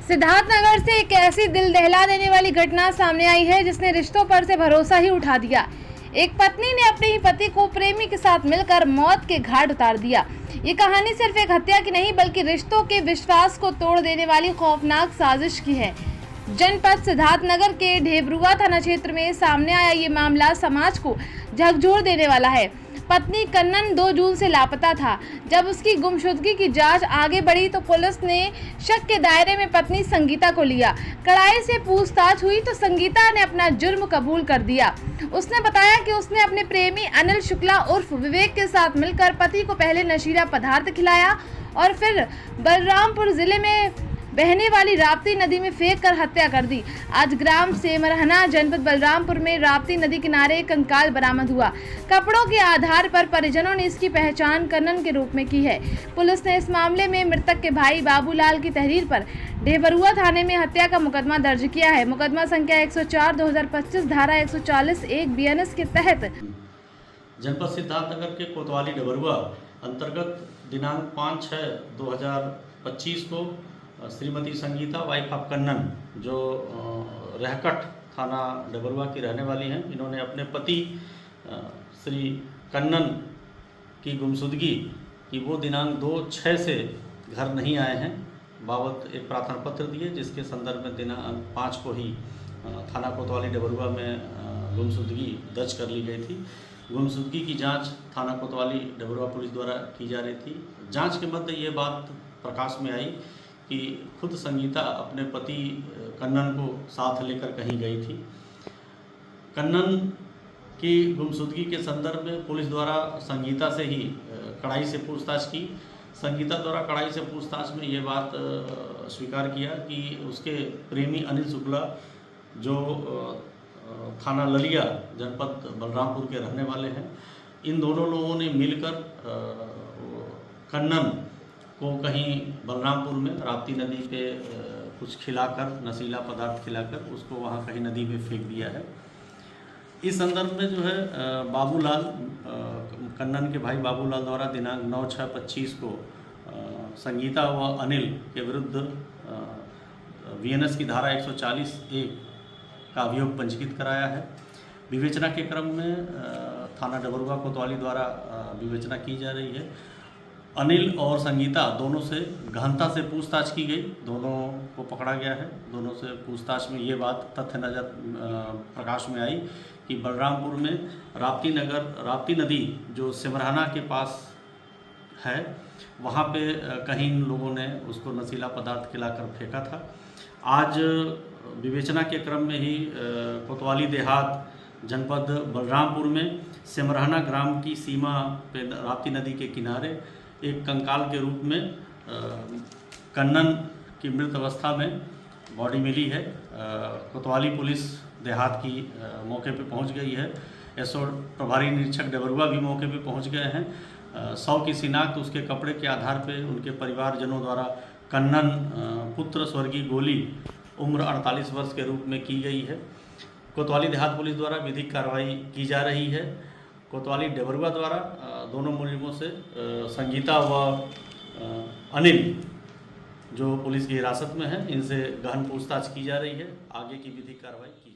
सिद्धार्थनगर से एक ऐसी दिल दहला देने वाली घटना सामने आई है जिसने रिश्तों पर से भरोसा ही उठा दिया। एक पत्नी ने अपने ही पति को प्रेमी के साथ मिलकर मौत के घाट उतार दिया। ये कहानी सिर्फ एक हत्या की नहीं बल्कि रिश्तों के विश्वास को तोड़ देने वाली खौफनाक साजिश की है। जनपद सिद्धार्थनगर के ढेबरुआ थाना क्षेत्र में सामने आया ये मामला समाज को झकझोर देने वाला है। पत्नी कन्नन 2 जून से लापता था। जब उसकी गुमशुदगी की जांच आगे बढ़ी तो पुलिस ने शक के दायरे में पत्नी संगीता को लिया। कड़ाई से पूछताछ हुई तो संगीता ने अपना जुर्म कबूल कर दिया। उसने बताया कि उसने अपने प्रेमी अनिल शुक्ला उर्फ विवेक के साथ मिलकर पति को पहले नशीला पदार्थ खिलाया और फिर बलरामपुर जिले में बहने वाली राप्ती नदी में फेंक कर हत्या कर दी। आज ग्राम सेमरहना जनपद बलरामपुर में राप्ती नदी किनारे कंकाल बरामद हुआ। कपड़ों के आधार पर परिजनों ने इसकी पहचान कन्नन के रूप में की है। पुलिस ने इस मामले में मृतक के भाई बाबूलाल की तहरीर पर ढेबरुआ थाने में हत्या का मुकदमा दर्ज किया है। मुकदमा संख्या 104/2025 धारा 140(1) BNS के तहत जनपद सिद्धार्थनगर के कोतवाली ढेबरुआ अंतर्गत दिनांक 5/6/2025 को श्रीमती संगीता वाइफ ऑफ कन्नन जो रहकट थाना ढेबरुआ की रहने वाली हैं, इन्होंने अपने पति श्री कन्नन की गुमशुदगी कि वो दिनांक 2/6 से घर नहीं आए हैं बाबत एक प्रार्थना पत्र दिए, जिसके संदर्भ में दिनांक 5 को ही थाना कोतवाली ढेबरुआ में गुमशुदगी दर्ज कर ली गई थी। गुमशुदगी की जांच थाना कोतवाली ढेबरुआ पुलिस द्वारा की जा रही थी। जांच के मध्य ये बात प्रकाश में आई कि खुद संगीता अपने पति कन्नन को साथ लेकर कहीं गई थी। कन्नन की गुमशुदगी के संदर्भ में पुलिस द्वारा संगीता से ही कड़ाई से पूछताछ की। संगीता द्वारा कड़ाई से पूछताछ में ये बात स्वीकार किया कि उसके प्रेमी अनिल शुक्ला जो थाना ललिया जनपद बलरामपुर के रहने वाले हैं, इन दोनों लोगों ने मिलकर कन्नन को कहीं बलरामपुर में राप्ती नदी पे कुछ खिलाकर, नशीला पदार्थ खिलाकर उसको वहाँ कहीं नदी में फेंक दिया है। इस संदर्भ में जो है बाबूलाल, कन्नन के भाई बाबूलाल द्वारा दिनांक 9/6/25 को संगीता व अनिल के विरुद्ध BNS की धारा 140(1) का अभियोग पंजीकृत कराया है। विवेचना के क्रम में थाना ढेबरुआ कोतवाली द्वारा विवेचना की जा रही है। अनिल और संगीता दोनों से गहनता से पूछताछ की गई, दोनों को पकड़ा गया है। दोनों से पूछताछ में ये बात तथ्य नजर प्रकाश में आई कि बलरामपुर में राप्ती नदी जो सिमरहना के पास है, वहाँ पे कहीं लोगों ने उसको नशीला पदार्थ खिलाकर फेंका था। आज विवेचना के क्रम में ही कोतवाली देहात जनपद बलरामपुर में सिमरहना ग्राम की सीमा पे राप्ती नदी के किनारे एक कंकाल के रूप में कन्नन की मृत अवस्था में बॉडी मिली है। कोतवाली पुलिस देहात की मौके पे पहुंच गई है। SO प्रभारी निरीक्षक ढेबरुआ भी मौके पे पहुंच गए हैं। 100 की शिनाख्त उसके कपड़े के आधार पे उनके परिवारजनों द्वारा कन्नन पुत्र स्वर्गीय गोली उम्र 48 वर्ष के रूप में की गई है। कोतवाली देहात पुलिस द्वारा विधिक कार्रवाई की जा रही है। कोतवाली ढेबरुआ द्वारा दोनों मुलजिमों से संगीता व अनिल जो पुलिस की हिरासत में है, इनसे गहन पूछताछ की जा रही है। आगे की विधिक कार्रवाई की